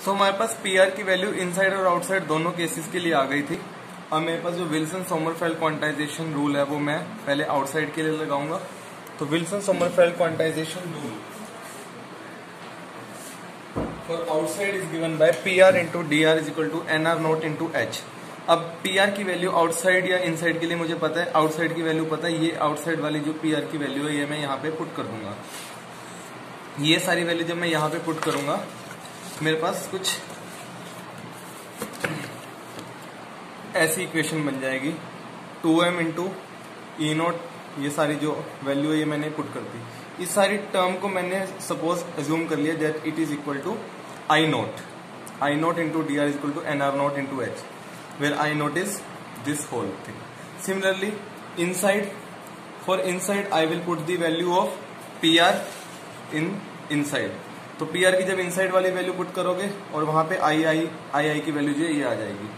सो हमारे पास P r की value inside और आउटसाइड दोनों केसेस के लिए आ गई थी। अब मेरे पास जो विल्सन सोमरफेल्ड क्वांटाइजेशन रूल है वो मैं पहले आउटसाइड के लिए लगाऊंगा। तो Wilson Sommerfeld quantization rule for outside is given by p r into d r is equal to N r naught into h. अब पी आर की वैल्यू आउटसाइड या इनसाइड के लिए मुझे पता है, आउटसाइड की वैल्यू पता है, ये आउटसाइड वाली जो पी आर की वैल्यू है ये मैं यहाँ पे पुट कर दूंगा। ये सारी वैल्यू जब मैं यहाँ पे पुट करूंगा मेरे पास कुछ ऐसी इक्वेशन बन जाएगी 2m इंटू ई नॉट, ये सारी जो वैल्यू है ये मैंने पुट कर दी। इस सारी टर्म को मैंने सपोज एज्यूम कर लिया that it is equal to I naught into d r is equal to N r naught into h, where I naught is this whole thing. Similarly inside, for inside I will put the value of p r in inside. तो p r की जब inside वाली value put करोगे और वहां पे आई की value जो है ये आ जाएगी।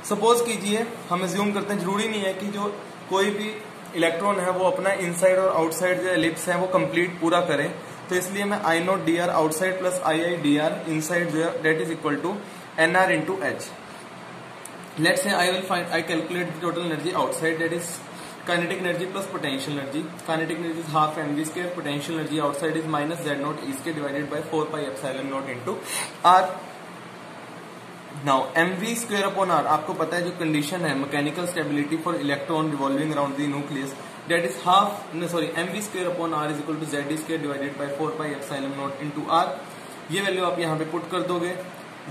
सपोज कीजिए हम एज्यूम करते हैं, जरूरी नहीं है कि जो कोई भी इलेक्ट्रॉन है वो अपना इनसाइड और आउटसाइड जो एलिप्स है वो कंप्लीट पूरा करे, तो इसलिए मैं I naught D R outside plus I D R inside जो है that is equal to N R into H. Let's say I calculate the total energy outside, that is kinetic energy plus potential energy. Kinetic energy is half mv square, potential energy outside is minus z naught e square divided by 4 pi epsilon naught into r. Now mv square upon r, आपको पता है जो condition है mechanical stability for electron revolving around the nucleus, that is mv square upon r is equal to z square divided by 4 pi epsilon naught into r. ये value आप यहाँ पे put कर दोगे,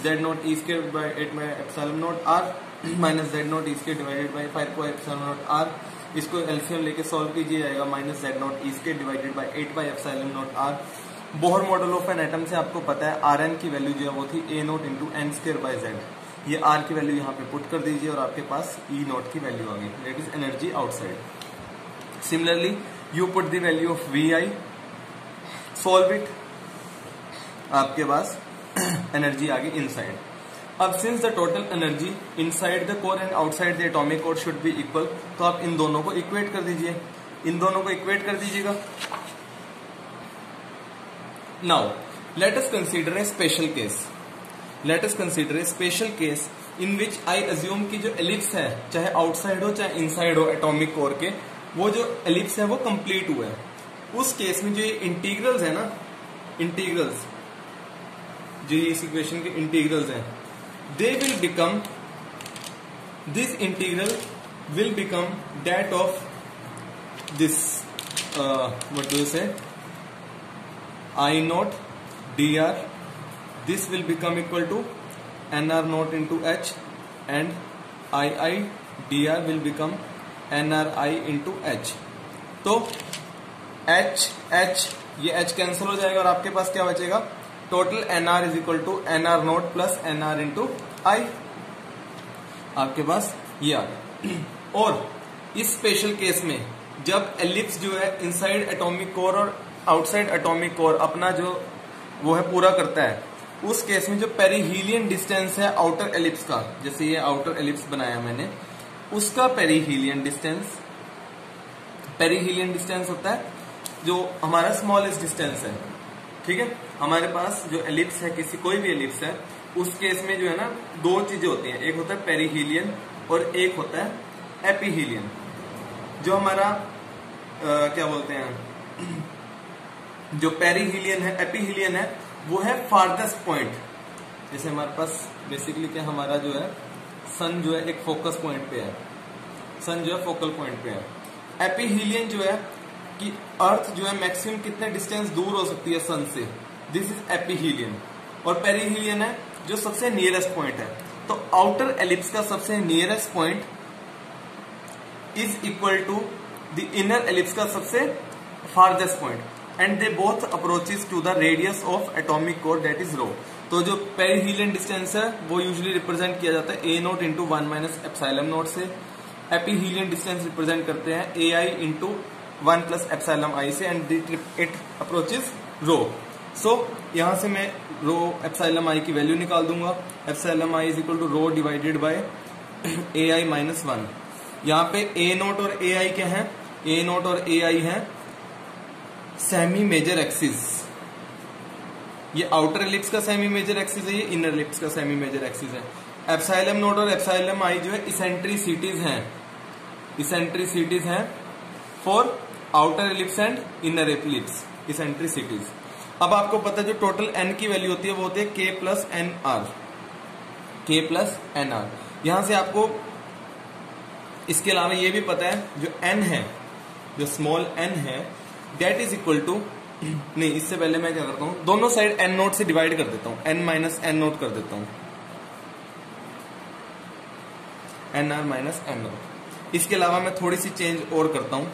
z naught e square by 8 by epsilon naught r minus z naught e square divided by 5 pi epsilon naught r. इसको LCM लेके solve कीजिए, जाएगा minus Z naught e square divided by 8 by epsilon naught r. Bohr model of an atom से आपको पता है are N की value जो है वो थी A naught into N square by Z. ये आर की वैल्यू यहाँ पे पुट कर दीजिए और आपके पास ई नॉट की वैल्यू आ गई, that is energy outside. Similarly you put the value of V I, solve it, आपके पास एनर्जी आ गई इनसाइड। अब since the total energy inside the core and outside the atomic core should be equal, तो आप इन दोनों को equate कर दीजिए, इन दोनों को इक्वेट कर दीजिएगा। Now let us consider a special case, let us consider a special case in which I assume की जो एलिप्स है चाहे आउटसाइड हो चाहे इनसाइड हो एटॉमिक कोर के, वो जो एलिप्स है वो कंप्लीट हुआ है। उस केस में जो ये इंटीग्रल्स है ना, इंटीग्रल्स जो ये इस इक्वेशन के इंटीग्रल्स हैं, they will become, this integral will become that of this what do you say, I naught dr, this will become equal to nr naught into h and I dr will become nri into h। तो h ये h cancel हो जाएगा और आपके पास क्या बचेगा, total N R is equal to N R naught plus N R into I, आपके पास ये आ गया। और इस स्पेशल केस में जब एलिप्स जो है इनसाइड एटॉमिक कोर और आउटसाइड एटॉमिक कोर अपना जो वो है पूरा करता है, उस केस में जो पेरीहीलियन डिस्टेंस है आउटर एलिप्स का, जैसे ये आउटर एलिप्स बनाया मैंने, उसका पेरीहीलियन डिस्टेंस होता है जो हमारा स्मॉलेस्ट डिस्टेंस है। ठीक है, हमारे पास जो एलिप्स है, किसी कोई भी एलिप्स है, उस केस में जो है ना दो चीजें होती हैं, एक होता है पेरीहीलियन और एक होता है एपीहीलियन। जो हमारा क्या बोलते हैं, जो पेरीहीलियन है, एपीहीलियन है, वो है फारदेस्ट पॉइंट। जैसे हमारे पास बेसिकली क्या, हमारा जो है सन जो है एक फोकस पॉइंट पे है, सन जो है फोकल पॉइंट पे है। एपीहीलियन जो है कि अर्थ जो है मैक्सिमम कितने डिस्टेंस दूर हो सकती है सन से, दिस इज एपीहीलियन। और पेरीहीलियन है जो सबसे नियरेस्ट पॉइंट है। तो आउटर एलिप्स का सबसे nearest point is equal to the inner ellipse का सबसे farthest point, and they both approaches to the radius of atomic core, that is rho. तो जो पेरीहीलियन डिस्टेंस है वो यूजुअली रिप्रेजेंट किया जाता है A naught into 1 minus epsilon naught से। एपीहीलियन डिस्टेंस रिप्रेजेंट करते हैं A I into 1 plus epsilon I से, and it approaches rho. So यहां से मैं रो एप्सिलॉन आई की वैल्यू निकाल दूंगा, epsilon I is equal to rho divided by A I minus 1। यहाँ पे ए नोट और ए आई क्या है, ए नोट और ए आई है सेमी मेजर एक्सिस, ये आउटर एलिप्स का सेमी मेजर एक्सिस है, ये इनर एलिप्स का सेमी मेजर एक्सिस है। एप्सिलॉन नोट और एप्सिलॉन आई जो है इसेंट्रिसिटीज हैं, इसेंट्रिसिटीज हैं for outer ellipse and inner ellipse, eccentricities. अब आपको पता है जो टोटल एन की वैल्यू होती है वो होती है के प्लस एन आर, के प्लस एन आर। यहां से आपको इसके अलावा ये भी पता है जो एन है, जो स्मॉल एन है, डेट इज इक्वल टू, नहीं इससे पहले मैं क्या करता हूं, दोनों साइड एन नोट से डिवाइड कर देता हूं, एन माइनस एन नोट कर देता हूं, n r minus n naught. इसके अलावा मैं थोड़ी सी चेंज और करता हूं,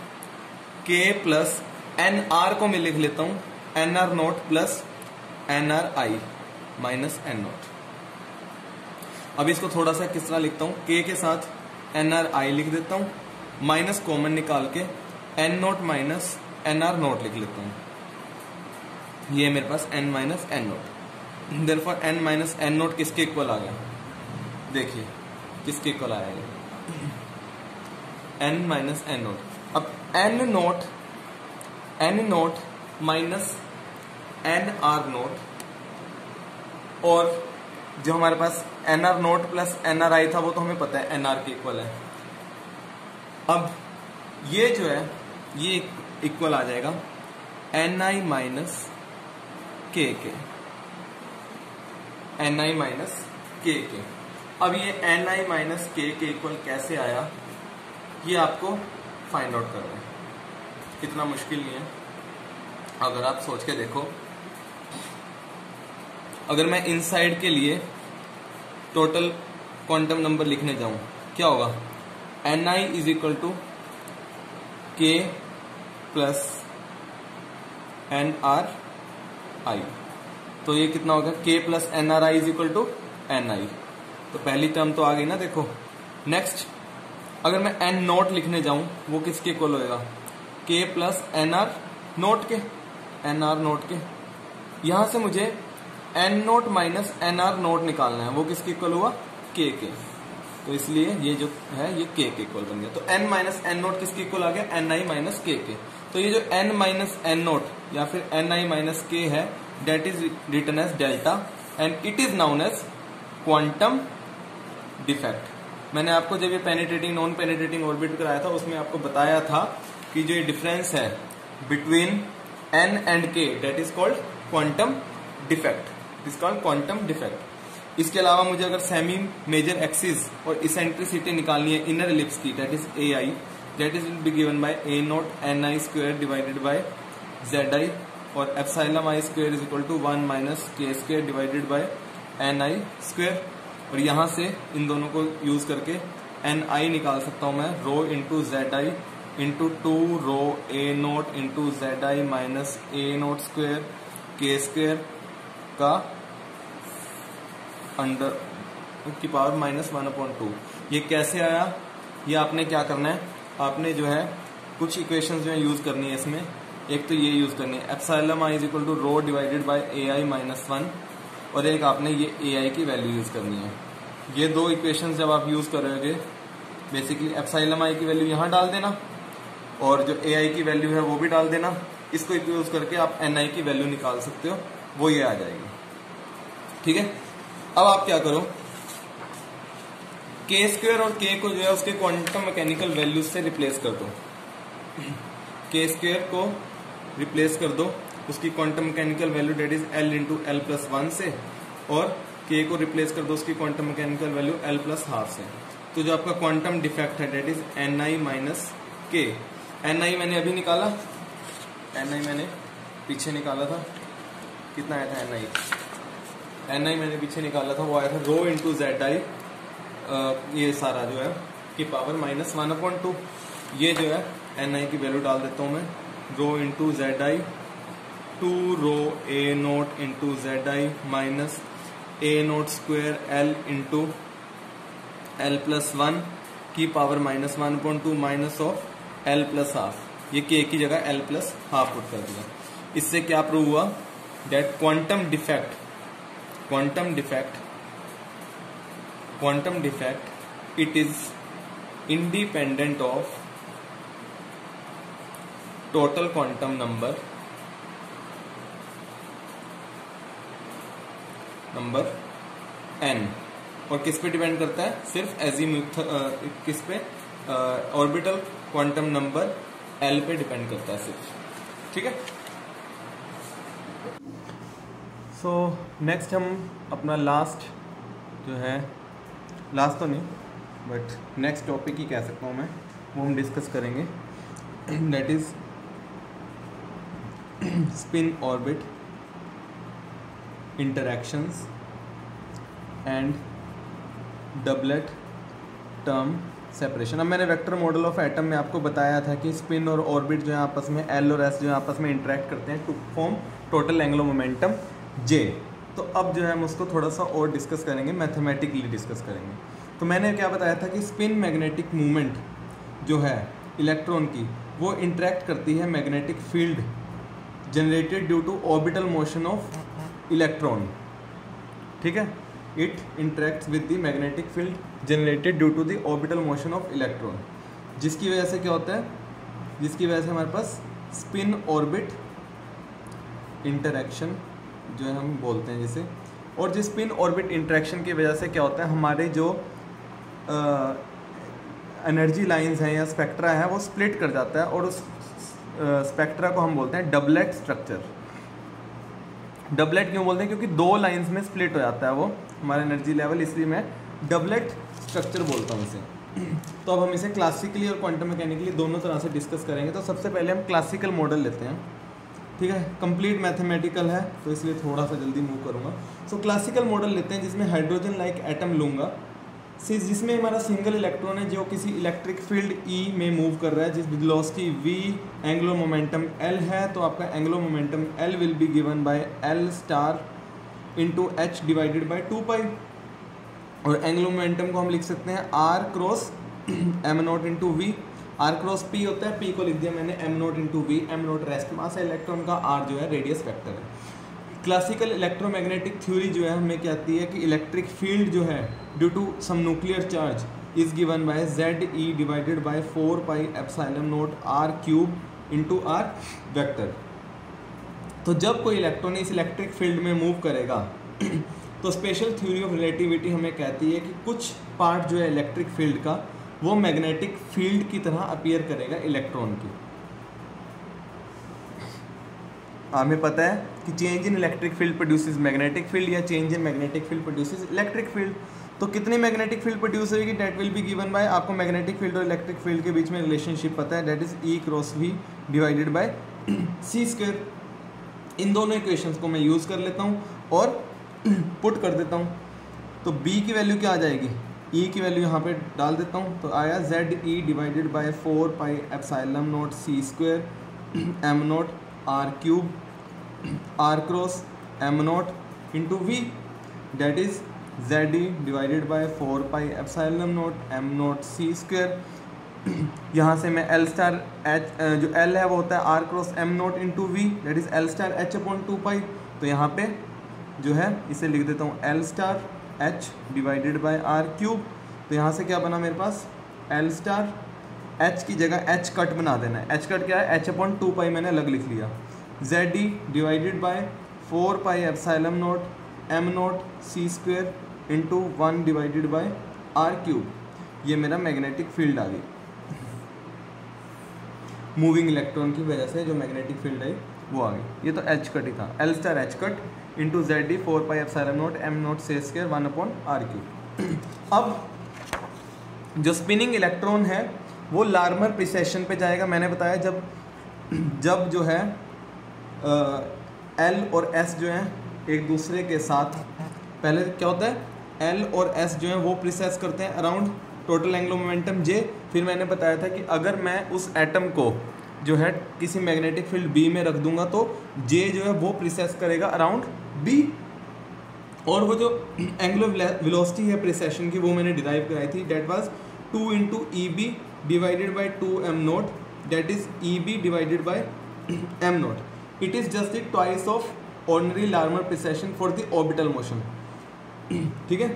के प्लस एन आर को मैं लिख लेता हूं n are naught plus N r I minus n naught. अब इसको थोड़ा सा किस तरह लिखता हूं, के के साथ एन आर आई लिख देता हूं, माइनस कॉमन निकाल के n naught minus n are naught लिख लेता हूं। ये मेरे पास n minus n naught, therefore n minus n naught किसके इक्वल आ गया, देखिए किसके इक्वल आएगा, एन माइनस एन नोट। अब n naught minus n are naught, और जो हमारे पास n are naught plus N r i था वो तो हमें पता है एन आर के इक्वल है। अब ये जो है ये इक्वल आ जाएगा n I minus k, n I minus के। अब ये एन आई माइनस के इक्वल कैसे आया ये आपको फाइंड आउट करना है, इतना मुश्किल नहीं है अगर आप सोच के देखो। अगर मैं इनसाइड के लिए टोटल क्वांटम नंबर लिखने जाऊं क्या होगा, n i is equal to k plus N r i, तो ये कितना होगा, k plus N r i is equal to n i. तो पहली टर्म तो आ गई ना, देखो। नेक्स्ट अगर मैं एन नोट लिखने जाऊं वो किसके इक्वल होएगा, k plus N R naught k, n are naught k. यहां से मुझे n naught minus n are naught निकालना है, वो किसके इक्वल हुआ, के। तो इसलिए ये जो है ये के इक्वल बन गया। तो एन माइनस एन नोट किसके इक्वल आ गया, एन आई माइनस के। तो ये जो एन माइनस एन नोट या फिर एन आई माइनस के है, that is written as delta and it is known as quantum defect. मैंने आपको जब ये पेनिट्रेटिंग नॉन पेनिट्रेटिंग ऑर्बिट कराया था उसमें आपको बताया था कि जो ये डिफरेंस है between n and k, that is called quantum defect, it is called quantum defect. इसके अलावा मुझे अगर सेमी मेजर एक्सिस और इसेंट्रिसिटी निकालनी है इनर एलिप्स की, that is a i, that is will be given by a naught n i square divided by Z i, और epsilon i square is equal to 1 minus k square divided by N i square. और यहां से इन दोनों को use करके N आई निकाल सकता हूं मैं, rho into Z i into 2 rho a naught into Z i minus a naught square k square का अंडर की पावर -1/2। ये कैसे आया, ये आपने क्या करना है, आपने जो है कुछ इक्वेशंस जो है यूज करनी है इसमें। एक तो ये यूज करनी है epsilon I is equal to rho divided by A I minus 1, और एक आपने ये ए आई की वैल्यू यूज करनी है। ये दो इक्वेशंस जब आप यूज करोगे, बेसिकली एप्सिलॉन आई की वैल्यू यहाँ डाल देना और जो ए आई की वैल्यू है वो भी डाल देना। इसको यूज करके आप एन आई की वैल्यू निकाल सकते हो, वो ये आ जाएगी। ठीक है, अब आप क्या करो, के स्क्वायर और के को जो है उसके क्वांटम मैकेनिकल वैल्यूज से रिप्लेस कर दो। के स्क्वायर को रिप्लेस कर दो उसकी quantum mechanical value that is l into L plus 1 से, और के को रिप्लेस कर दो उसकी quantum mechanical value l plus half से। तो जो आपका क्वांटम डिफेक्ट है that is n I minus k. N I मैंने अभी निकाला, एन आई मैंने पीछे निकाला था, कितना आया था एन आई, एन आई मैंने पीछे निकाला था, वो आया था रो इंटू जेड आई, ये सारा जो है की पावर -1/2। ये जो है एन आई की वैल्यू डाल देता हूं मैं, rho into Z i 2 rho a naught into Z i minus a naught square l into L plus 1 की power -1/2 minus of l plus half. ये के की जगह एल प्लस हाफ पुट कर दिया। इससे क्या प्रूव हुआ, that quantum defect it is independent of total quantum number number n, और किस पे डिपेंड करता है, सिर्फ एजीमुथ किस पे, ऑर्बिटल क्वांटम नंबर l पे डिपेंड करता है सिर्फ, ठीक है। सो नेक्स्ट हम अपना लास्ट जो है, लास्ट तो नहीं बट नेक्स्ट टॉपिक ही कह सकता हूँ मैं, वो हम डिस्कस करेंगे, that is spin orbit interactions and doublet term separation. अब मैंने वेक्टर मॉडल ऑफ एटम में आपको बताया था कि स्पिन और ऑर्बिट जो है आपस में, एल और एस जो है आपस में इंटरेक्ट करते हैं to form total angular momentum j. तो अब जो है हम उसको थोड़ा सा और डिस्कस करेंगे, मैथमेटिकली डिस्कस करेंगे। तो मैंने क्या बताया था कि स्पिन मैग्नेटिक मूवमेंट जो है इलेक्ट्रॉन की, वो इंटरेक्ट करती है magnetic field generated due to orbital motion of electron, ठीक है। It interacts with the magnetic field generated due to the orbital motion of electron, जिसकी वजह से क्या होता है, जिसकी वजह से हमारे पास स्पिन ऑर्बिट इंटरैक्शन जो है हम बोलते हैं जिसे। और जिस स्पिन ऑर्बिट इंटरैक्शन की वजह से क्या होता है, हमारे जो एनर्जी लाइंस हैं या स्पेक्ट्रा है वो स्प्लिट कर जाता है, और उस स्पेक्ट्रा को हम बोलते हैं डबलेट स्ट्रक्चर। डबलेट क्यों बोलते हैं, क्योंकि दो लाइंस में स्प्लिट हो जाता है वो हमारा एनर्जी लेवल, इसलिए मैं डबलेट स्ट्रक्चर बोलता हूँ इसे। तो अब हम इसे क्लासिकली और क्वांटम मैकेनिकली दोनों तरह से डिस्कस करेंगे। तो सबसे पहले हम क्लासिकल मॉडल लेते हैं, ठीक है। कंप्लीट मैथमेटिकल है तो इसलिए थोड़ा सा जल्दी मूव करूँगा। सो क्लासिकल मॉडल लेते हैं जिसमें हाइड्रोजन लाइक एटम लूँगा, जिसमें हमारा सिंगल इलेक्ट्रॉन है जो किसी इलेक्ट्रिक फील्ड E में मूव कर रहा है, जिस velocity v, angular momentum L है। तो आपका angular momentum L will be given by L star into H divided by 2 pi, और एंगुलर मोमेंटम को हम लिख सकते हैं R cross m naught into v. R cross P होता है, P को लिख दिया मैंने m naught into v. m naught rest mass है इलेक्ट्रॉन का, R जो है रेडियस वेक्टर है। क्लासिकल इलेक्ट्रोमैग्नेटिक थ्योरी जो है हमें कहती है कि इलेक्ट्रिक फील्ड जो है due to some nuclear charge is given by ZE divided by 4 pi epsilon naught R cube into R vector. तो जब कोई इलेक्ट्रॉन इस इलेक्ट्रिक फील्ड में मूव करेगा तो स्पेशल थ्योरी ऑफ रिलेटिविटी हमें कहती है कि कुछ पार्ट जो है इलेक्ट्रिक फील्ड का वो मैग्नेटिक फील्ड की तरह अपीयर करेगा इलेक्ट्रॉन की। हमें पता है कि change in electric field produces magnetic field, या change in magnetic field produces electric field. तो कितनी मैग्नेटिक फील्ड प्रोड्यूस होगी, that will be given by, आपको मैग्नेटिक फील्ड और इलेक्ट्रिक फील्ड के बीच में रिलेशनशिप पता है, that is E cross V divided by C square. इन दोनों इक्वेशंस को मैं यूज़ कर लेता हूँ और पुट कर देता हूँ। तो B की वैल्यू क्या आ जाएगी, E की वैल्यू यहाँ पे डाल देता हूँ, तो आया ZE divided by 4 pi epsilon naught C square m naught R cube R cross m naught into V, that is ZE divided by 4 pi epsilon naught m naught C square. यहाँ से मैं L स्टार H जो L है वो होता है R cross m naught into V, that is L star H upon 2 pi. तो यहाँ पे जो है इसे लिख देता हूँ L star H divided bye R cube. तो यहाँ से क्या बना मेरे पास, L स्टार H की जगह H कट बना देना है। H कट क्या है, H अपॉन 2 पाई मैंने अलग लिख लिया। ZE divided by 4 pi epsilon naught m naught C square into 1 divided bye R cube. ये मेरा मैग्नेटिक फील्ड आ गई, मूविंग इलेक्ट्रॉन की वजह से जो मैग्नेटिक फील्ड आई वो आ गई। ये तो H कट ही था, L star H cut into ZE 4 pi epsilon naught m naught C square 1 upon R cube. अब जो स्पिनिंग इलेक्ट्रॉन है वो लार्मर प्रिसेशन पे जाएगा। मैंने बताया जब जो है L और S जो हैं एक दूसरे के साथ, पहले क्या होता है L और S जो हैं वो प्रिसेस करते हैं around total angular momentum J। फिर मैंने बताया था कि अगर मैं उस एटम को जो है किसी मैग्नेटिक फील्ड B में रख दूंगा तो J जो है वो प्रिसेस करेगा अराउंड B, और वो जो एंगुलर वेलोसिटी है प्रिसेशन की वो मैंने डिराइव कराई थी, that was 2 into EB divided by 2m naught, that is EB divided by m naught. It is just the twice of ordinary Larmor precession for the orbital motion. ठीक है,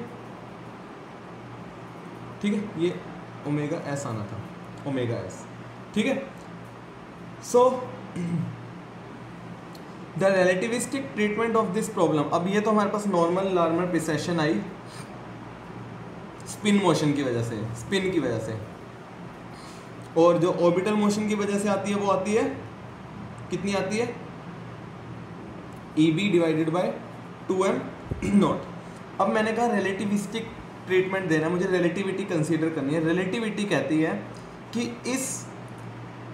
ठीक है, ये ओमेगा एस आना था, omega S. ठीक है, so the relativistic treatment of this problem, अब ये तो हमारे पास नॉर्मल लार्मर प्रिसेशन आई स्पिन मोशन की वजह से, स्पिन की वजह से, और जो ऑर्बिटल मोशन की वजह से आती है वो आती है कितनी आती है, EB divided by 2m not. अब मैंने कहा रिलेटिविस्टिक ट्रीटमेंट देना, मुझे रिलेटिविटी कंसीडर करनी है। रिलेटिविटी कहती है कि इस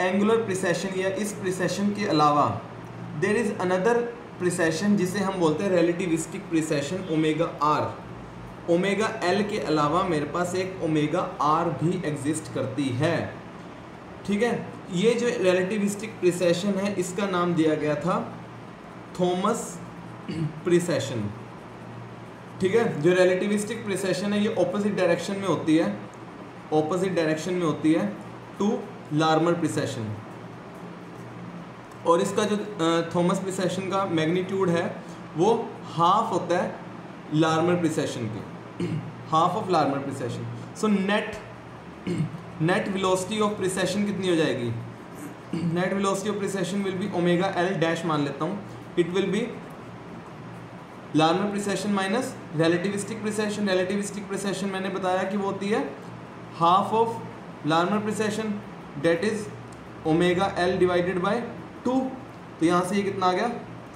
एंगुलर प्रिसेशन या इस प्रिसेशन के अलावा देयर इज अनदर प्रिसेशन जिसे हम बोलते हैं relativistic precision omega r। Omega l के अलावा मेरे पास एक ओमेगा r भी एग्जिस्ट करती है, ठीक है। ये जो रिलेटिविस्टिक प्रिसेशन है इसका नाम दिया गया था थॉमस प्रिसेशन, ठीक है। जो रिलेटिविस्टिक प्रिसेशन है ये ऑपोजिट डायरेक्शन में होती है, ऑपोजिट डायरेक्शन में होती है टू लार्मर प्रिसेशन, और इसका जो थॉमस प्रिसेशन का मैग्नीट्यूड है वो हाफ होता है लार्मर प्रिसेशन के, half of Larmor precession. So net velocity of precession कितनी हो जाएगी, net velocity of precession will be omega l dash मान लेता हूँ, it will be Larmor precession minus relativistic precession. Relativistic precession मैंने बताया कि वो होती है half of Larmor precession, that is omega l divided by 2। तो यहाँ से ये कितना आ गया,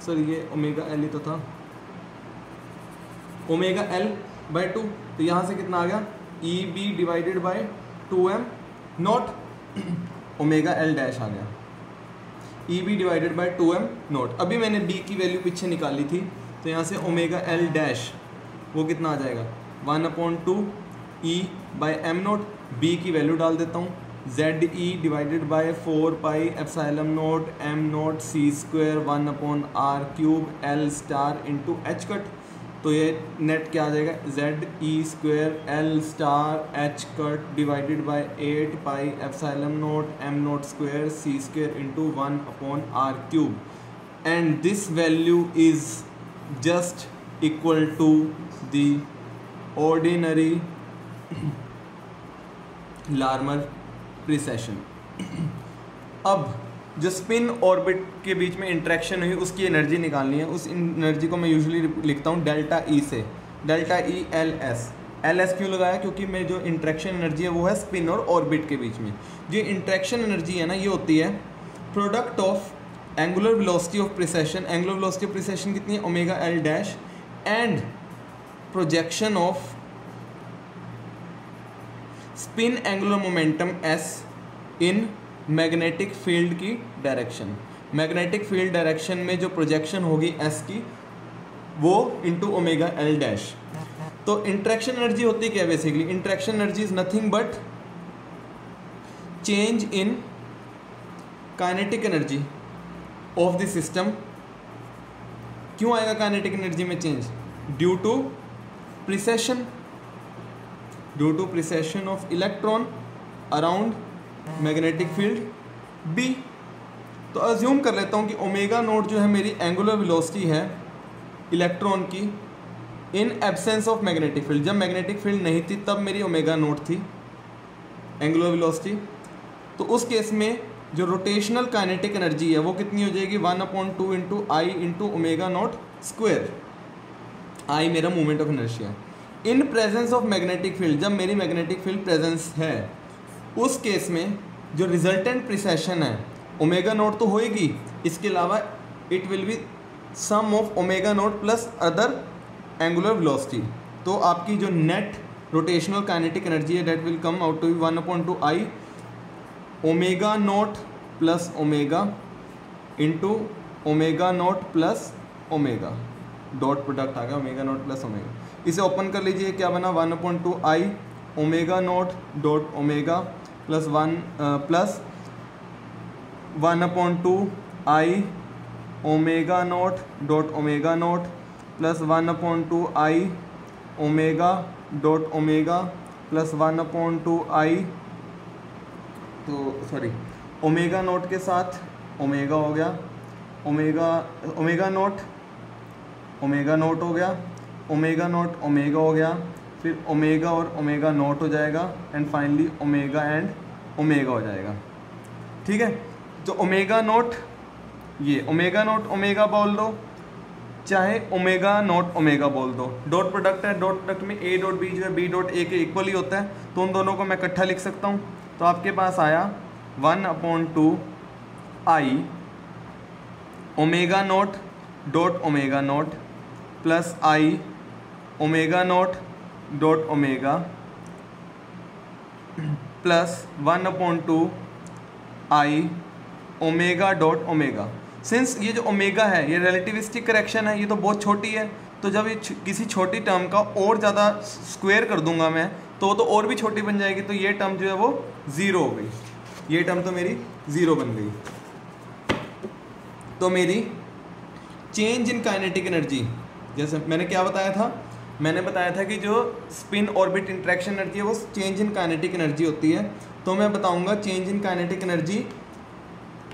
सर ये ओमेगा l ही तो था, ओमेगा l बाय 2, तो यहाँ से कितना आ गया EB divided by 2m naught, omega l dash आ गया, EB divided by 2m not. अभी मैंने B की वैल्यू पीछे निकाली थी, तो यहाँ से ओमेगा l डैश वो कितना आ जाएगा 1/2 E by m naught. B की वैल्यू डाल देता हूँ, ZE divided by 4 pi epsilon naught m naught C square 1/r cube L star into h cut. तो ये नेट क्या आ जाएगा, ZE square L star h cut divided by 8 pi epsilon naught m naught square C square into 1/r cube, and this value is just equal to the ordinary Larmor precession. अब जो spin orbit के बीच में interaction हुई उसकी energy निकालनी है, उस एनर्जी को मैं यूजुअली लिखता हूँ डेल्टा ई से, डेल्टा ई एल एस क्यों लगाया, क्योंकि मैं जो इंटरेक्शन एनर्जी है वो है स्पिन और ऑर्बिट के बीच में। जो इंटरेक्शन एनर्जी है ना ये होती है product of angular velocity of precision, angular velocity of precession कितनी है omega l dash, and projection of spin angular momentum s in magnetic field की डायरेक्शन। मैग्नेटिक फील्ड डायरेक्शन में जो प्रोजेक्शन होगी s की वो इंटू ओमेगा l डैश। तो interaction energy होती क्या है basically, interaction energy is nothing but change in kinetic energy of the system. क्यों आएगा काइनेटिक एनर्जी में change, due to precession, due to precession of electron around magnetic field B। तो assume कर लेता हूँ कि ओमेगा नोट जो है मेरी एंगुलर वेलोसिटी है इलेक्ट्रॉन की in absence of magnetic field. जब मैग्नेटिक फील्ड नहीं थी तब मेरी ओमेगा नोट थी एंगुलर वेलोसिटी। तो उस केस में जो रोटेशनल काइनेटिक एनर्जी है वो कितनी हो जाएगी 1/2 into i into omega naught square. I मेरा movement of inertia in presence of magnetic field. जब मेरी मैग्नेटिक फील्ड प्रेजेंस है उस केस में जो रिजल्टेंट प्रिसेशन है ओमेगा नॉट तो होएगी, इसके अलावा it will be sum of omega naught plus other angular velocity. तो आपकी जो नेट रोटेशनल काइनेटिक एनर्जी है that will come out to 1/2 i omega naught plus omega into omega naught plus omega, dot product आ गया omega naught plus omega. इसे open कर लीजिए, क्या बना 1/2 i omega naught dot omega plus 1/2 i omega naught dot omega naught plus 1/2 i omega dot omega plus 1/2 आई, तो sorry omega naught के साथ ओमेगा हो गया, ओमेगा नोट हो गया, ओमेगा नोट ओमेगा हो गया, फिर ओमेगा और ओमेगा नोट हो जाएगा and finally omega and omega हो जाएगा। ठीक है, तो ओमेगा नोट ये ओमेगा नॉट ओमेगा बोल दो, चाहे ओमेगा नॉट ओमेगा बोल दो। डॉट प्रोडक्ट है, डॉट प्रोडक्ट में ए डॉट बी जो है बी डॉट ए के इक्वल ही होता है, तो उन दोनों को मैं इकट्ठा लिख सकता हूँ। तो आपके पास आया 1/2 i omega naught dot omega naught plus i omega naught dot omega plus 1/2 i omega dot omega. Since ये जो ओमेगा है ये रिलेटिविस्टिक करेक्शन है, ये तो बहुत छोटी है, तो जब ये किसी छोटी टर्म का और ज़्यादा स्क्वायर कर दूंगा मैं तो वो तो और भी छोटी बन जाएगी, तो ये टर्म जो है वो ज़ीरो हो गई, ये टर्म तो मेरी ज़ीरो बन गई। तो मेरी चेंज इन काइनेटिक एनर्जी, जैसे मैंने क्या बताया था, मैंने बताया था कि जो स्पिन ऑर्बिट इंटरेक्शन एनर्जी है वो चेंज इन काइनेटिक एनर्जी होती है। तो मैं बताऊंगा change in kinetic energy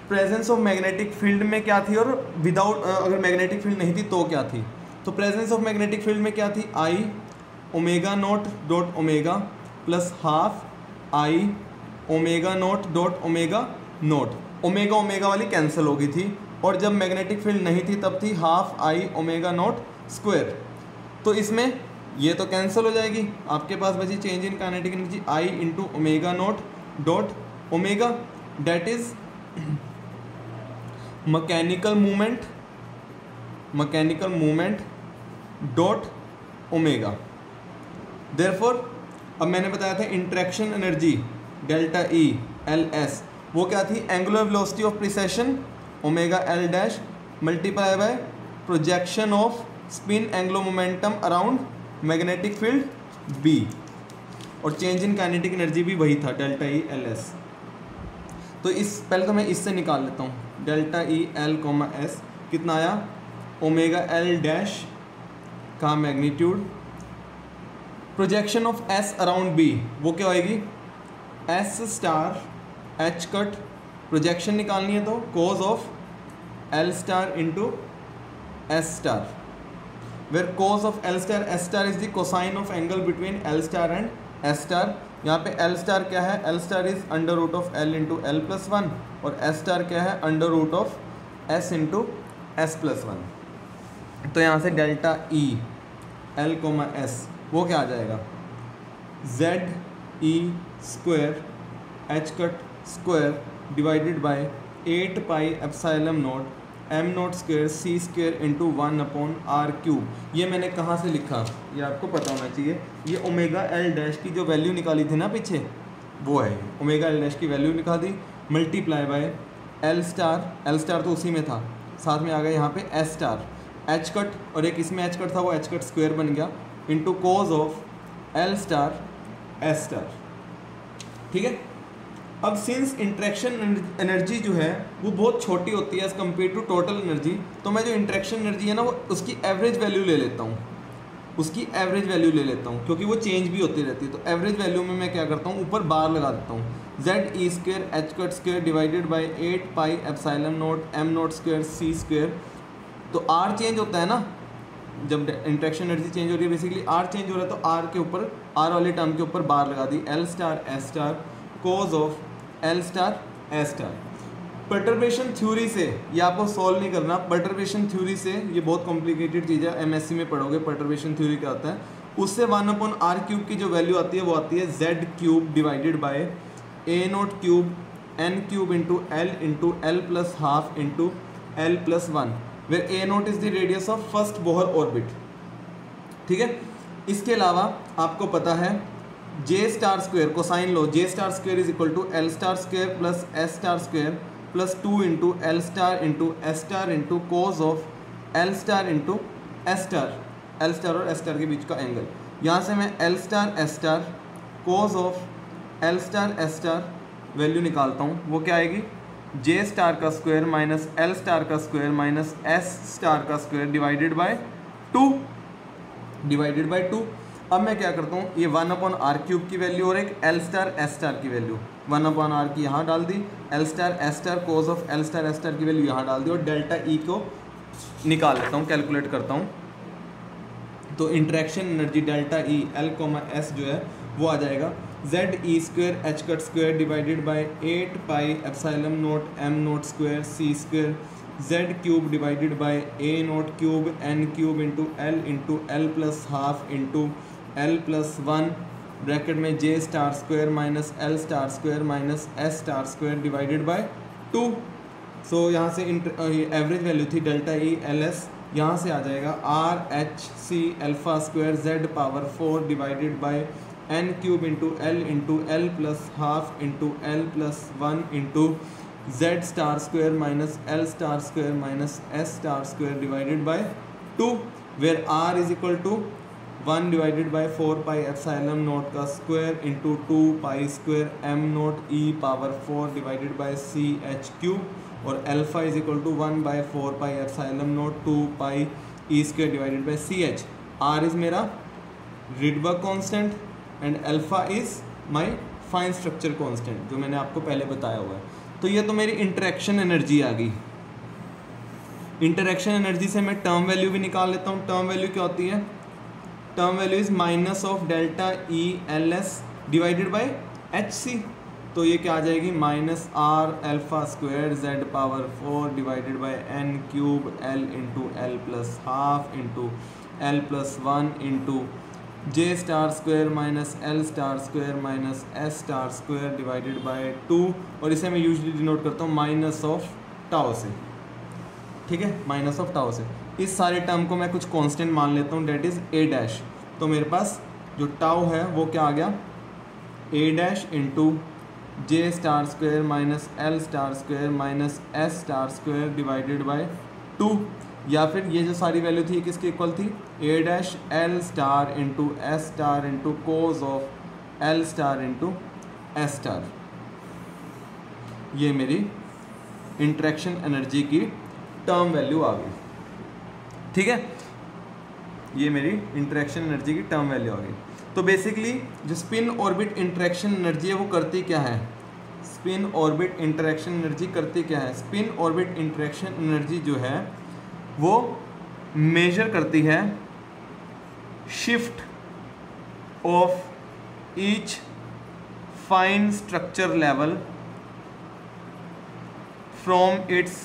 presence of magnetic field में क्या थी और विदाउट अगर मैग्नेटिक फील्ड नहीं थी तो क्या थी। तो प्रेजेंस ऑफ मैग्नेटिक फील्ड में क्या थी, i omega naught dot omega plus half i omega naught dot omega naught, omega omega वाली कैंसिल हो गई थी, और जब मैग्नेटिक फील्ड नहीं थी तब थी half i omega naught square. तो इसमें ये तो कैंसिल हो जाएगी, आपके पास बची change in kinetic energy I into omega naught dot omega, that is mechanical movement dot omega. Therefore अब मैंने बताया था interaction energy delta E L S, वो क्या थी, angular velocity of precession omega L dash multiply by projection of spin angular momentum around magnetic field B, और change in kinetic energy भी वही था डेल्टा ई एल एस। तो इस पहले तो मैं इससे निकाल लेता हूँ, delta E L comma S कितना आया, ओमेगा एल डैश का magnitude projection of S around B, वो क्या होएगी S star H cut, projection निकालनी है तो cos of L star into S star, where cos of L star S star is the cosine of angle between L star and S star. यहाँ पे L star क्या है, L star is under root of L into L plus one, और S star क्या है, under root of S into S plus one. तो यहाँ से delta E L comma S वो क्या आ जाएगा, Z E square H cut square divided by 8 pi epsilon naught M naught square C square into 1/r cube. ये मैंने कहाँ से लिखा, ये आपको पता होना चाहिए, ये ओमेगा एल डैश की जो वैल्यू निकाली थी ना पीछे, वो है ओमेगा एल डैश की वैल्यू निकाल दी, मल्टीप्लाई बाय एल स्टार तो उसी में था, साथ में आ गया यहाँ पे एस स्टार एच कट, और एक इसमें एच कट था वो एच कट स्क्वायर बन गया, into cos of L star S star. ठीक है, अब सिंस इंटरेक्शन एनर्जी जो है वो बहुत छोटी होती है as compare to total energy, तो मैं जो इंटरेक्शन एनर्जी है ना वो उसकी एवरेज वैल्यू ले लेता हूँ, क्योंकि वो चेंज भी होती रहती है। तो एवरेज वैल्यू में मैं क्या करता हूँ, ऊपर बार लगा देता हूँ, Z E square H cut square divided by 8 pi epsilon naught M naught square C square. तो आर चेंज होता है ना, जब इंटरेक्शन एनर्जी चेंज हो रही है बेसिकली आर चेंज हो रहा है, तो आर के ऊपर आर वाले टर्म के ऊपर बार लगा दी, l star S star cos of L star S star. Perturbation theory से ये आपको सॉल्व नहीं करना, परटर्बेशन थ्योरी से ये बहुत कॉम्प्लिकेटेड चीज़ है, एमएससी में पढ़ोगे परटर्बेशन थ्योरी क्या होता है, उससे 1/r क्यूब की जो वैल्यू आती है वो आती है z cube divided by a naught cube n cube into L plus half into L plus one, where a naught is the radius of first Bohr orbit. ठीक है, इसके अलावा आपको पता है j star square cosine law, j star square is equal to l star square plus s star square plus 2 into l star into S star into cos of L star into S star, L star और S star के बीच का angle. यहाँ से मैं L star S star cos of L star S star value निकालता हूँ, वो क्या आएगी, जे स्टार का स्क्वायर माइनस एल स्टार का स्क्वायर माइनस एस स्टार का स्क्वायर डिवाइडेड बाय 2। अब मैं क्या करता हूँ, ये 1/r क्यूब की वैल्यू और एक एल स्टार एस स्टार की वैल्यू 1/r की यहाँ डाल दी, l star S star cos of L star S star की वैल्यू यहाँ डाल दी, और डेल्टा ई को निकाल लेता हूँ, कैलकुलेट करता हूँ। तो interaction energy delta E L comma s जो है वो आ जाएगा Z E square H cut square divided by 8 pi epsilon naught m naught square C square z cube divided by a naught cube n cube into L plus half into L plus one bracket में j star square minus L star square minus S star square divided by 2। So यहाँ से average value थी delta E L s, यहाँ से आ जाएगा r h c alpha square Z power 4 divided by N cube into L plus half into L plus one into z star square minus L star square minus S star square divided by 2, where r is equal to 1 divided by 4 pi epsilon naught का square into 2 pi square m naught e power 4 divided by c h cube और alpha is equal to 1 by 4 pi epsilon naught 2 pi e square divided by c h. R is मेरा Rydberg constant and alpha is my fine structure constant जो मैंने आपको पहले बताया हुआ है। तो ये तो मेरी इंटरेक्शन एनर्जी आ गई। इंटरेक्शन एनर्जी से मैं टर्म वैल्यू भी निकाल लेता हूँ। टर्म वैल्यू क्या होती है? Term value is minus of delta E L S divided by H C. तो ये क्या आ जाएगी? Minus R alpha square Z power 4 divided by N cube L into L plus half into L plus one into J star square minus L star square minus S star square divided by 2, और इसे मैं usually denote करता हूँ minus of tau से। ठीक है, minus of tau से। इस सारे टर्म को मैं कुछ कांस्टेंट मान लेता हूँ, डेट इज ए डैश। तो मेरे पास जो टाउ है वो क्या आ गया? A dash into J star square minus L star square minus S star square divided by 2, या फिर ये जो सारी वैल्यू थी किसके इक्वल थी? A dash l star into S star into cos of L star into S star. ये मेरी इंटरेक्शन एनर्जी की टर्म वैल्यू आ गई। ठीक है, ये मेरी इंटरेक्शन एनर्जी की टर्म वैल्यू आ गई। तो बेसिकली जो स्पिन ऑर्बिट इंटरेक्शन एनर्जी है वो करती क्या है? स्पिन ऑर्बिट इंटरेक्शन एनर्जी करती क्या है? स्पिन ऑर्बिट इंटरेक्शन एनर्जी जो है वो मेजर करती है shift of each fine structure level from its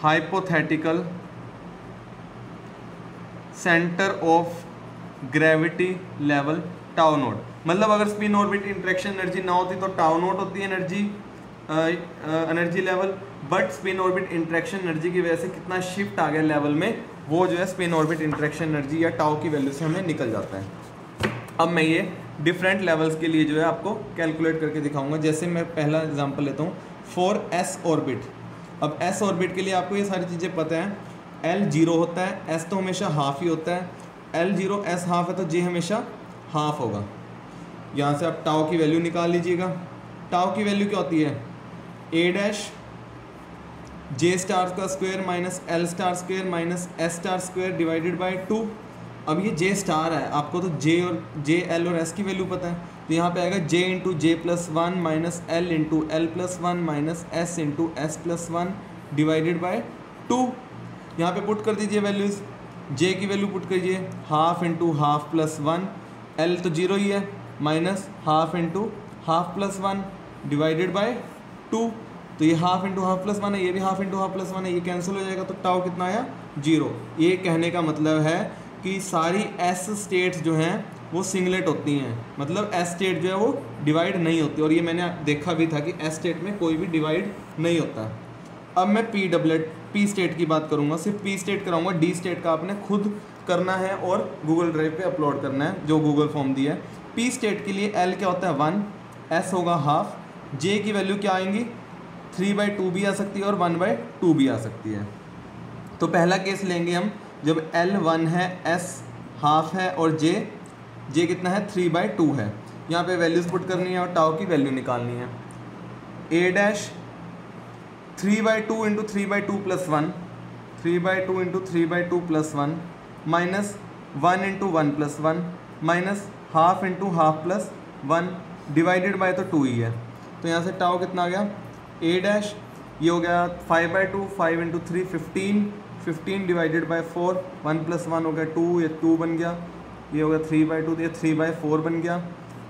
hypothetical centre of gravity level tau note. मतलब अगर स्पिन ऑर्बिट इंटरेक्शन एनर्जी ना होती तो टाउ नोट होती है energy level, but spin orbit interaction energy की वजह से कितना शिफ्ट आ गया लेवल में, वो जो है स्पिन ऑर्बिट इंटरेक्शन एनर्जी या टाउ की वैल्यू से हमें निकल जाता है। अब मैं ये डिफरेंट लेवल्स के लिए जो है आपको कैलकुलेट करके दिखाऊंगा। जैसे मैं पहला एग्जांपल लेता हूँ फॉर एस ऑर्बिट। अब एस ऑर्बिट के लिए आपको ये सारी चीज़ें पता है। एल जीरो होता है, एस तो हमेशा हाफ ही होता है। एल जीरो एस हाफ है तो जे हमेशा हाफ होगा। यहाँ से आप टाउ की वैल्यू निकाल लीजिएगा। टाउ की वैल्यू क्या होती है? ए डैश जे स्टार का square minus L star square minus S star square divided by 2। अब ये जे स्टार है, आपको तो जे एल और एस की वैल्यू पता है, तो यहाँ पे आएगा j into J plus one minus l into L plus one minus s into S plus one divided by 2। यहाँ पे पुट कर दीजिए वैल्यूज़। जे की वैल्यू पुट करिए half into half plus one, L तो जीरो ही है, minus half into half plus one divided by 2। तो ये half into half plus one है, ये भी half into half plus one है, ये कैंसिल हो जाएगा, तो टाउ कितना आया? 0। ये कहने का मतलब है कि सारी एस स्टेट्स जो हैं वो सिंगलेट होती हैं, मतलब एस स्टेट जो है वो डिवाइड नहीं होती। और ये मैंने देखा भी था कि एस स्टेट में कोई भी डिवाइड नहीं होता। अब मैं पी स्टेट की बात करूँगा, सिर्फ पी स्टेट कराऊँगा। डी स्टेट का आपने खुद करना है और गूगल ड्राइव पे अपलोड करना है जो गूगल फॉर्म दिया है। पी स्टेट के लिए एल क्या होता है? 1, एस होगा हाफ, जे की वैल्यू क्या आएंगी? 3/2 भी आ सकती है और 1/2 भी आ सकती है। तो पहला केस लेंगे हम जब एल 1 है, एस हाफ है और जे कितना है? 3/2 है। यहाँ पे वैल्यूज़ पुट करनी है और टाउ की वैल्यू निकालनी है। A dash 3/2 into 3/2 plus 1, 3/2 into 3/2 plus 1 minus 1 into 1 plus 1 minus half into half plus 1 divided by तो 2 ही है। तो यहाँ से टाउ कितना आ गया? ए डैश ये हो गया 5/2, 5 इंटू 3 15, 15 डिवाइडेड बाय 4, 1 प्लस 1 हो गया 2, ये 2 बन गया। ये हो गया 3/2, तो ये 3/4 बन गया,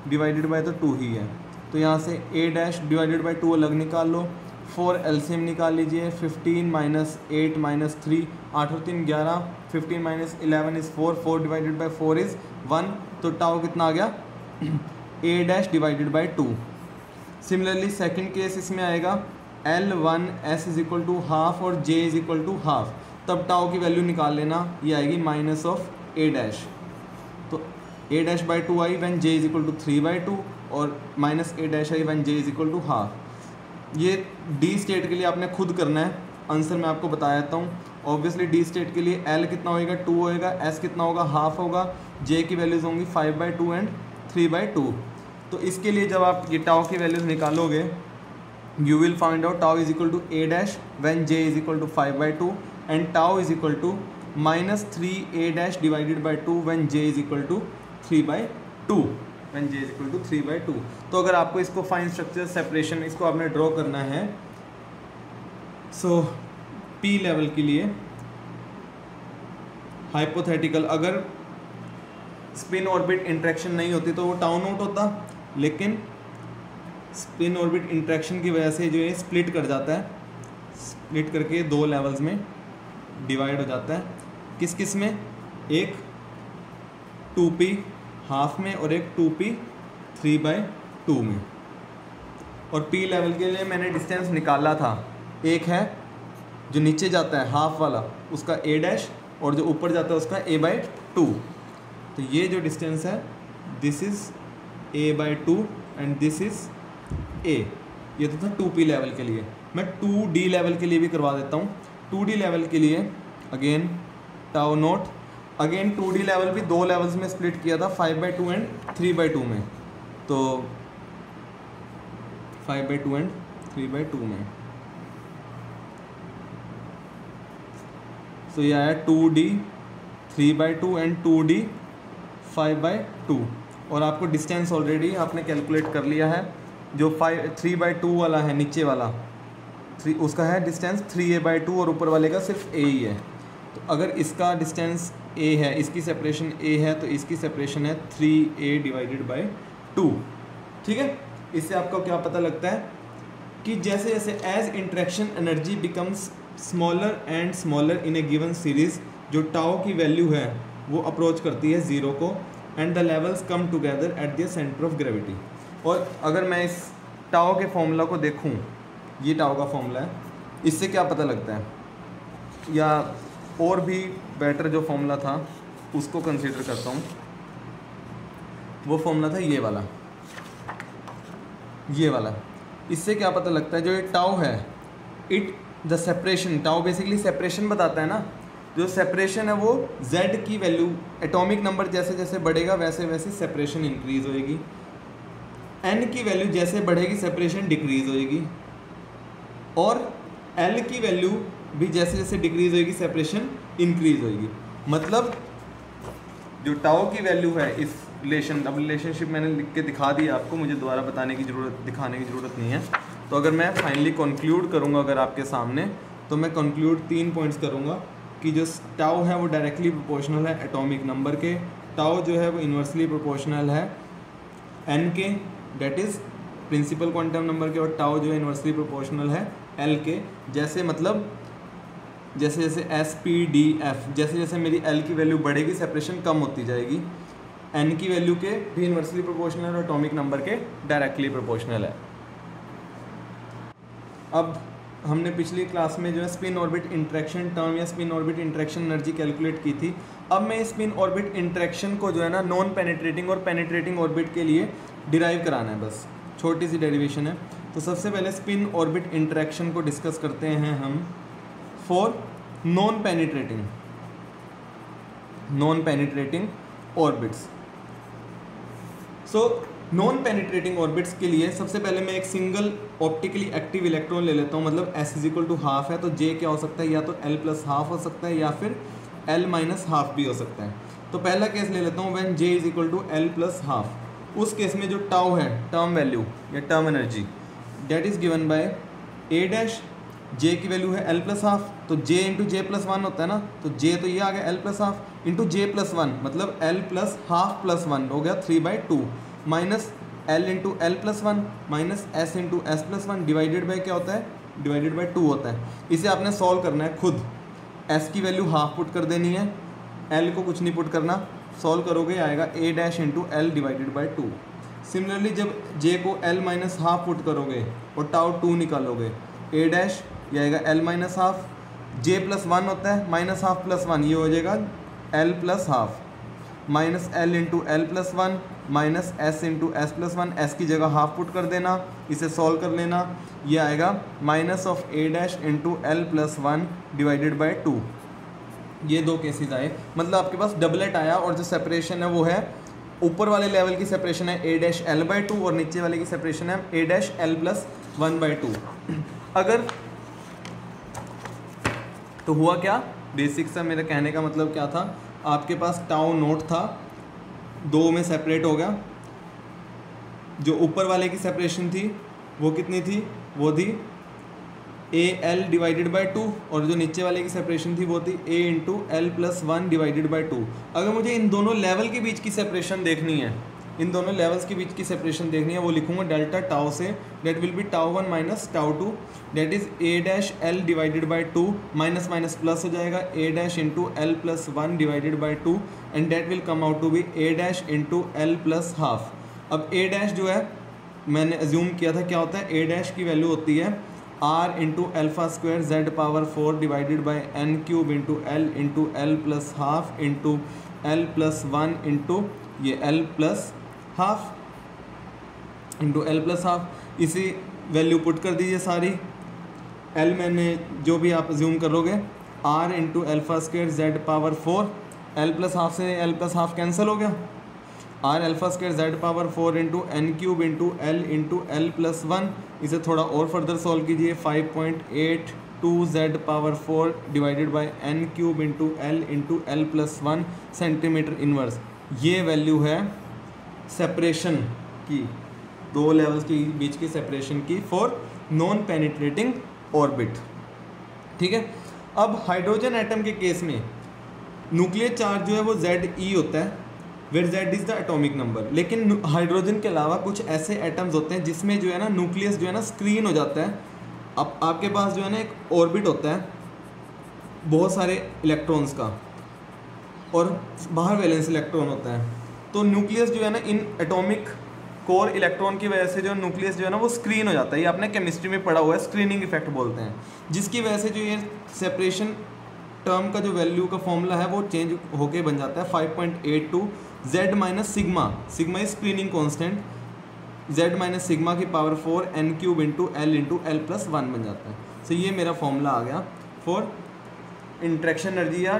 डिवाइडेड बाय तो 2 ही है। तो यहाँ से ए डैश डिवाइडेड बाय 2 अलग निकाल लो, 4 एलसीएम निकाल लीजिए, 15 माइनस 8 माइनस 3, 8 और 3 11, 15 minus 11 is 4, 4 divided by 4 is 1, तो टाउ कितना आ गया a dash divided by 2। Similarly second case इसमें आएगा L1 s is equal to half और j is equal to half, तब टाउ की वैल्यू निकाल लेना, ये आएगी माइनस ऑफ a डैश, तो a डैश बाई 2 आई when j is equal to 3/2 और minus a dash I when j is equal to half. ये डी स्टेट के लिए आपने खुद करना है, आंसर मैं आपको बता देता हूँ। ऑब्वियसली डी स्टेट के लिए L कितना होएगा 2 होएगा, S कितना होगा हाफ होगा, J की वैल्यूज़ होंगी 5/2 एंड 3/2। तो इसके लिए जब आप ये टाउ की वैल्यूज़ निकालोगे, you will find out tau is equal to a dash when j is equal to 5/2 and tau is equal to minus 3a dash divided by 2 when j is equal to 3/2 when j is equal to 3/2। तो अगर आपको इसको fine structure separation इसको आपने draw करना है, सो P level के लिए हाइपोथेटिकल अगर स्पिन ऑर्बिट इंट्रैक्शन नहीं होती तो वो टाउ नॉट होता, लेकिन स्पिन ऑर्बिट इंट्रैक्शन की वजह से जो ये स्प्लिट कर जाता है, स्प्लिट करके 2 लेवल्स में डिवाइड हो जाता है। किस किस में? एक 2p हाफ में और एक 2p 3/2 में। और p लेवल के लिए मैंने डिस्टेंस निकाला था, एक है जो नीचे जाता है हाफ वाला उसका a डैश और जो ऊपर जाता है उसका a/2। तो ये जो डिस्टेंस है this is a/2 and this is a। ये तो था 2p लेवल के लिए। मैं 2d लेवल के लिए भी करवा देता हूँ। 2d लेवल के लिए again tau note, again 2d level भी 2 लेवल्स में स्प्लिट किया था, 5/2 एंड 3/2 में। तो 5/2 एंड 3/2 में, तो यह आया 2d 3/2 एंड 2d 5/2। और आपको डिस्टेंस ऑलरेडी आपने कैलकुलेट कर लिया है, जो 3/2 वाला है नीचे वाला 3 उसका है डिस्टेंस 3a/2 और ऊपर वाले का सिर्फ a ही है। तो अगर इसका डिस्टेंस a है, इसकी सेपरेशन a है, तो इसकी सेपरेशन है 3a डिवाइडेड बाई 2। ठीक है, इससे आपको क्या पता लगता है कि जैसे जैसे as interaction energy becomes smaller and smaller in a given series, जो टाउ की वैल्यू है वो अप्रोच करती है 0 को, and the levels come together at the centre of gravity. और अगर मैं इस टाउ के फॉर्मूला को देखूं, ये टाउ का फॉर्मूला है, इससे क्या पता लगता है, या और भी बेटर जो फॉर्मूला था उसको कंसीडर करता हूँ, वो फॉर्मूला था ये वाला, ये वाला। इससे क्या पता लगता है, जो ये टाउ है it the separation, tau basically separation बताता है ना, जो सेपरेशन है वो z की वैल्यू, एटॉमिक नंबर जैसे जैसे बढ़ेगा वैसे वैसे सेपरेशन इंक्रीज होएगी, n की वैल्यू जैसे बढ़ेगी सेपरेशन डिक्रीज होएगी, और l की वैल्यू भी जैसे जैसे डिक्रीज होएगी सेपरेशन इंक्रीज होएगी। मतलब जो टाउ की वैल्यू है इस रिलेशन, अब रिलेशनशिप मैंने लिख के दिखा दी आपको, मुझे दोबारा बताने की दिखाने की ज़रूरत नहीं है। तो अगर मैं फाइनली कंक्लूड करूँगा अगर आपके सामने, तो मैं कंक्लूड 3 पॉइंट्स करूँगा कि जो टाउ है वो डायरेक्टली प्रोपोर्शनल है एटॉमिक नंबर के, टाउ जो है वो इन्वर्सली प्रोपोर्शनल है n के, that is principal quantum number के, और टाउ जो है इन्वर्सली प्रोपोर्शनल है l के। जैसे मतलब जैसे जैसे s p d f, जैसे जैसे मेरी l की वैल्यू बढ़ेगी सेपरेशन कम होती जाएगी, n की वैल्यू के भी इन्वर्सली प्रोपोर्शनल है और एटॉमिक नंबर के डायरेक्टली प्रोपोर्शनल है। अब हमने पिछली क्लास में जो है स्पिन ऑर्बिट इंट्रैक्शन टर्म या spin orbit interaction energy calculate की थी। अब मैं स्पिन ऑर्बिट इंट्रैक्शन को जो है ना नॉन पेनिट्रेटिंग और पेनिट्रेटिंग ऑर्बिट के लिए डिराइव कराना है, बस छोटी सी डेरिवेशन है। तो सबसे पहले स्पिन ऑर्बिट इंट्रैक्शन को डिस्कस करते हैं हम for non penetrating orbits. So non penetrating orbits के लिए सबसे पहले मैं एक सिंगल ऑप्टिकली एक्टिव इलेक्ट्रॉन ले लेता हूँ, मतलब s is equal to half है, तो j क्या हो सकता है, या तो l प्लस हाफ हो सकता है या फिर l माइनस हाफ भी हो सकता है। तो पहला केस ले लेता हूँ when j is equal to l plus half. उस केस में जो टाउ है, टर्म वैल्यू या term energy, that is given by a dash, j की वैल्यू है l प्लस हाफ, तो j इंटू जे प्लस 1 होता है ना, तो j तो ये आ गया l प्लस हाफ इंटू जे प्लस 1, मतलब l प्लस हाफ प्लस 1 हो गया 3/2, minus l into L plus 1 minus s into S plus 1 divided by क्या होता है डिवाइडेड बाई 2 होता है। इसे आपने सॉल्व करना है खुद। एस की वैल्यू हाफ पुट कर देनी है, एल को कुछ नहीं पुट करना, सॉल्व करोगे आएगा a dash into l divided by 2। Similarly जब जे को एल माइनस हाफ पुट करोगे और टाउ 2 निकालोगे, ए डैश ये आएगा एल माइनस हाफ, जे प्लस 1 होता है, माइनस हाफ प्लस 1 ये हो जाएगा L plus half, minus l into L plus 1 minus s into S plus 1, S की जगह हाफ पुट कर देना, इसे सॉल्व कर लेना, ये आएगा minus of A dash into L plus 1 divided by 2। ये दो केसेस आए, मतलब आपके पास डबलेट आया और जो सेपरेशन है वो है ऊपर वाले लेवल की सेपरेशन है ए डैश एल बाई 2 और नीचे वाले की सेपरेशन है a dash L plus 1 by 2। अगर तो हुआ क्या, बेसिक सा मेरे कहने का मतलब क्या था, आपके पास टाउ नोट था, दो में सेपरेट हो गया, जो ऊपर वाले की सेपरेशन थी वो कितनी थी, वो थी ए एल डिवाइडेड बाई 2 और जो नीचे वाले की सेपरेशन थी वो थी a into L plus 1 divided by 2। अगर मुझे इन दोनों लेवल के बीच की सेपरेशन देखनी है, इन दोनों लेवल्स के बीच की सेपरेशन देखनी है, वो लिखूंगा डेल्टा टाउ से, that will be tau 1 minus tau 2, that is a dash l divided by 2, minus minus plus हो जाएगा a dash into L plus 1 divided by 2 and that will come out to be a dash into L plus half. अब a dash जो है मैंने assume किया था क्या होता है, ए डैश की वैल्यू होती है r into alpha square Z power 4 divided by N cube into L plus half into L plus 1 into ये l plus half into L plus half. इसी वैल्यू पुट कर दीजिए सारी, एल मैंने जो भी आप अज्यूम करोगे R into alpha square Z power 4, L plus half से एल प्लस हाफ कैंसिल हो गया, R alpha square Z power 4 into N cube into L plus 1। इसे थोड़ा और फर्दर सॉल्व कीजिए, 5.82 Z power 4 divided by N cube into L plus 1 centimetre inverse. ये value है separation की, दो लेवल्स के बीच की सेपरेशन की फॉर नॉन पेनिट्रेटिंग ऑर्बिट। ठीक है, अब हाइड्रोजन एटम के केस में न्यूक्लियर चार्ज जो है वो ZE होता है, where Z is the atomic number. लेकिन हाइड्रोजन के अलावा कुछ ऐसे एटम्स होते हैं जिसमें जो है ना न्यूक्लियस जो है ना स्क्रीन हो जाता है। अब आपके पास जो है ना एक ऑर्बिट होता है बहुत सारे इलेक्ट्रॉन्स का और बाहर वैलेंस इलेक्ट्रॉन होता है, तो न्यूक्लियस जो है ना इन एटॉमिक कोर इलेक्ट्रॉन की वजह से जो न्यूक्लियस जो है ना वो स्क्रीन हो जाता है। ये आपने केमिस्ट्री में पढ़ा हुआ है, स्क्रीनिंग इफेक्ट बोलते हैं, जिसकी वजह से जो ये सेपरेशन टर्म का जो वैल्यू का फॉर्मूला है वो चेंज होके बन जाता है 5.82 Z minus sigma, sigma is screening constant, Z minus sigma की power 4 n cube into L plus 1 बन जाता है। सो ये मेरा फॉर्मूला आ गया फॉर इंटरेक्शन एनर्जी या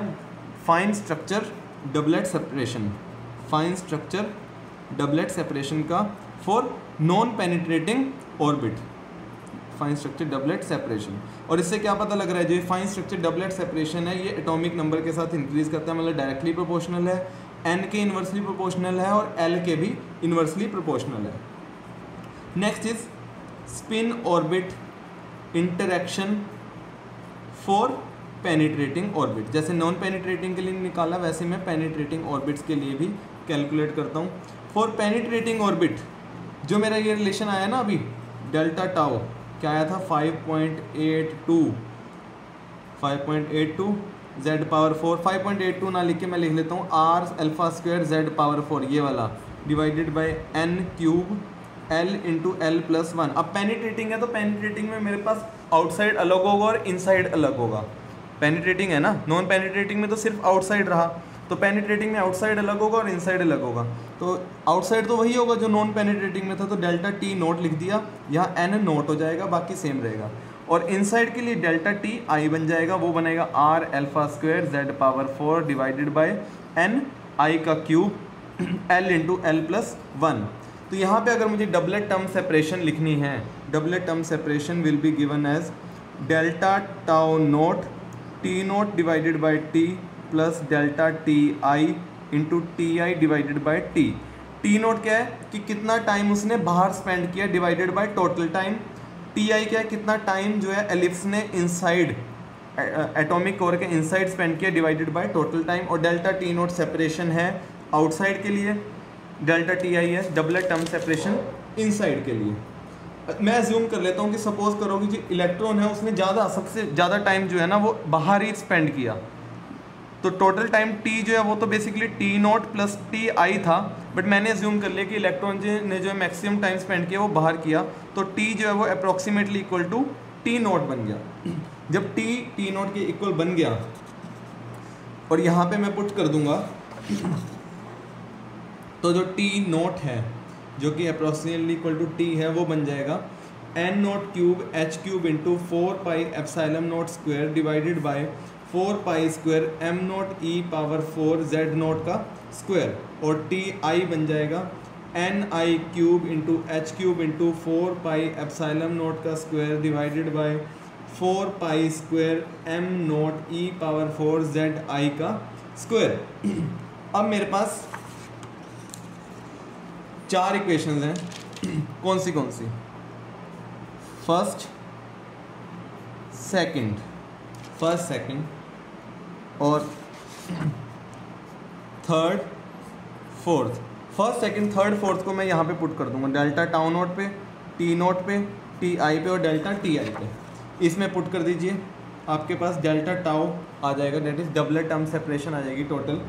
fine structure doublet separation, fine structure doublet separation का for non penetrating orbit, fine structure doublet separation. और इससे क्या पता लग रहा है, जो फाइन स्ट्रक्चर डबलेट सेपरेशन है ये एटॉमिक नंबर के साथ इंक्रीज करता है, मतलब डायरेक्टली प्रोपोर्शनल है, एन के इन्वर्सली प्रोपोर्शनल है और एल के भी इन्वर्सली प्रोपोर्शनल है। Next is spin orbit interaction for penetrating orbit. जैसे नॉन पेनिट्रेटिंग के लिए निकाला वैसे मैं पेनिट्रेटिंग ऑर्बिट्स के लिए भी कैलकुलेट करता हूँ। फॉर पेनिट्रेटिंग ऑर्बिट जो मेरा ये रिलेशन आया ना अभी डेल्टा टाउ क्या आया था 5.82 Z पावर 4, 5.82 ना लिख के मैं लिख लेता हूँ R alpha square Z power 4 ये वाला divided by N cube L into L plus 1। अब पेनिट्रेटिंग है तो पेनिट्रेटिंग में मेरे पास आउटसाइड अलग होगा और इनसाइड अलग होगा। पेनिट्रेटिंग है ना, नॉन पेनिट्रेटिंग में तो सिर्फ आउटसाइड रहा, तो पेनिट्रेटिंग में आउटसाइड अलग होगा और इनसाइड अलग होगा। तो आउटसाइड तो वही होगा जो नॉन पेनिट्रेटिंग में था, तो डेल्टा टी नोट लिख दिया, यहाँ एन नोट हो जाएगा, बाकी सेम रहेगा। और इनसाइड के लिए डेल्टा टी आई बन जाएगा, वो बनेगा r alpha square Z power 4 divided by N आई का cube L into L plus 1। तो यहाँ पे अगर मुझे डबलेट टर्म सेपरेशन लिखनी है, doublet term separation will be given as delta tau naught T naught divided by T plus delta T I into T I divided by T. T naught क्या है कि कितना टाइम उसने बाहर spend किया divided by total time, T I क्या है कितना टाइम जो है एलिप्स ने इनसाइड एटॉमिक कोर के इनसाइड स्पेंड किया डिवाइडेड बाय टोटल टाइम, और डेल्टा टी नोट सेपरेशन है आउटसाइड के लिए, डेल्टा टी आई है डबलेट टर्म सेपरेशन इनसाइड के लिए। मैं एज्यूम कर लेता हूँ कि सपोज करो कि जो इलेक्ट्रॉन है उसने सबसे ज़्यादा टाइम जो है ना वो बाहर ही स्पेंड किया, तो टोटल टाइम टी जो है वो तो basically T not plus T I था, बट मैंने एज्यूम कर लिया कि इलेक्ट्रॉन ने जो है मैक्सिमम टाइम स्पेंड किया वो बाहर किया, तो टी जो है वो approximately equal to T naught बन गया। जब टी नॉट के इक्वल बन गया और यहाँ पे मैं पुट कर दूंगा, तो जो टी नॉट है जो कि अप्रोक्सीमेटली इक्वल टू टी है वो बन जाएगा n naught cube h cube into 4 pi epsilon naught square divided by 4 pi square m naught e power 4 z naught का स्क्वायर, और टी आई बन जाएगा एन आई cube into h cube into 4 pi epsilon naught का square divided by 4 pi square m naught e power 4 z आई का square. अब मेरे पास 4 equations हैं, कौन सी फर्स्ट सेकंड और third fourth. First second third fourth को मैं यहाँ पे पुट कर दूंगा, डेल्टा टाउ नॉट पे, टी नॉट पे, टी आई पे और डेल्टा टी आई पे। इसमें पुट कर दीजिए, आपके पास डेल्टा टाउ आ जाएगा, that is double term separation आ जाएगी टोटल,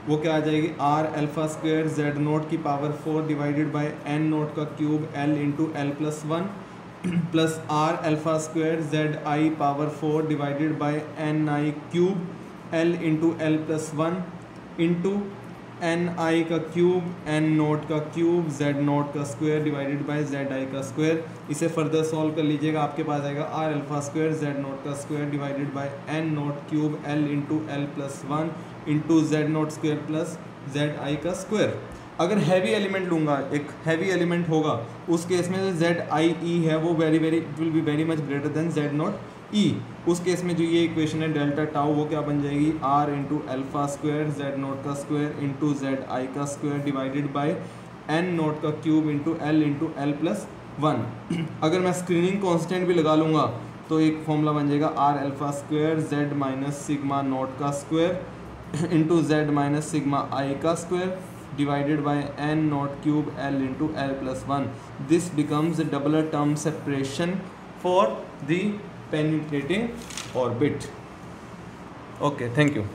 वो क्या आ जाएगी R alpha square Z naught की power 4 divided by N naught का cube L into L plus 1 plus R alpha square Z I power 4 divided by N I cube L into L plus 1 into N आई का cube N naught का cube Z naught का square divided by Z I का square. इसे further solve कर लीजिएगा, आपके पास आएगा R alpha square Z naught का square divided by N naught cube L into L plus 1 into Z naught square plus Z आई का स्क्वायर। अगर हैवी एलिमेंट लूँगा, एक हैवी एलिमेंट होगा, उस केस में जो जेड आई ई है वो very it will be very much greater than Z naught E. उस केस में जो ये इक्वेशन है डेल्टा टाउ वो क्या बन जाएगी R into alpha square Z naught का स्क्वायर इंटू जेड आई का square divided by N naught का क्यूब इंटू एल प्लस 1। अगर मैं स्क्रीनिंग कॉन्स्टेंट भी लगा लूँगा तो एक फॉर्मूला बन जाएगा R alpha square Z minus sigma naught का square into Z minus sigma I का square divided by n naught cube l into l plus 1. This becomes a doubler term separation for the penetrating orbit. Okay, thank you.